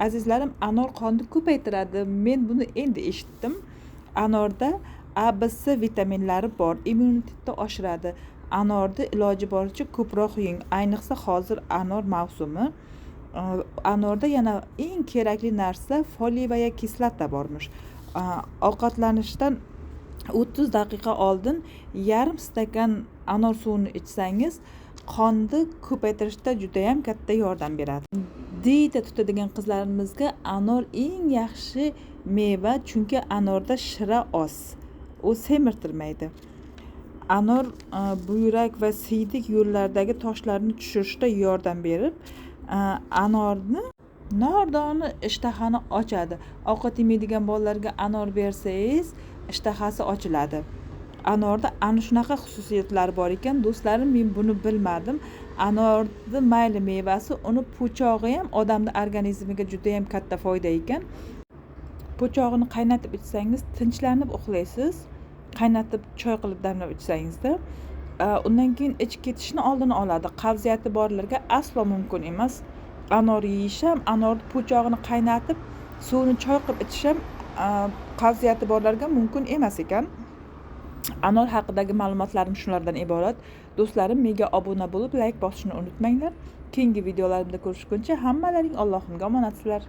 Azizlarim, anor qonni ko'paytiradi. Men buni endi eshitdim. Anorda A, B, C vitaminlari bor, immunitetni oshiradi. Anorni iloji boricha ko'proq yeng, ayniqsa hozir anor mavsumi. Anorda yana eng kerakli narsa foliyavoya kislota bormish. Ovqatlanishdan 30 daqiqa oldin yarim stakan anor suvini ichsangiz, qonni ko'paytirishda juda ham katta yordam beradi. Dieta tutadigan qizlarimizga anor eng yaxshi meva, chunki anorda shira oz. U semirtirmaydi. Anor buyrak va siydik yo'llaridagi toshlarni tushirishda yordam berib, anorni nordoni ishtahani ochadi. Ovqat yemaydigan bolalarga anor bersangiz, ishtahasi ochiladi. Anorda ana shunaqa xususiyatlari bor ekan, do'stlarim, men buni bilmadim. Anorni mayli mevasi, uni po'chog'i ham odamning organizmiga juda ham katta foyda ekan. Po'chog'ini qaynatib ichsangiz, tinchlanib uxlaysiz. Qaynatib choy qilib damlab ichsangizda, undan keyin ichib ketishni oldini oladi. Qavziyati borlarga aslo mumkin emas. Anor yeyish ham, anorni po'chog'ini qaynatib, suvini choy qilib ichish ham qavziyati borlarga mumkin emas ekan. Anor haqidagi ma'lumotlarim shulardan iborat. Do'stlarim, menga obuna bo'lib, like bosishni unutmanglar. Keyingi videolarimda ko'rishguncha hammalaring Allohimga omonatsizlar.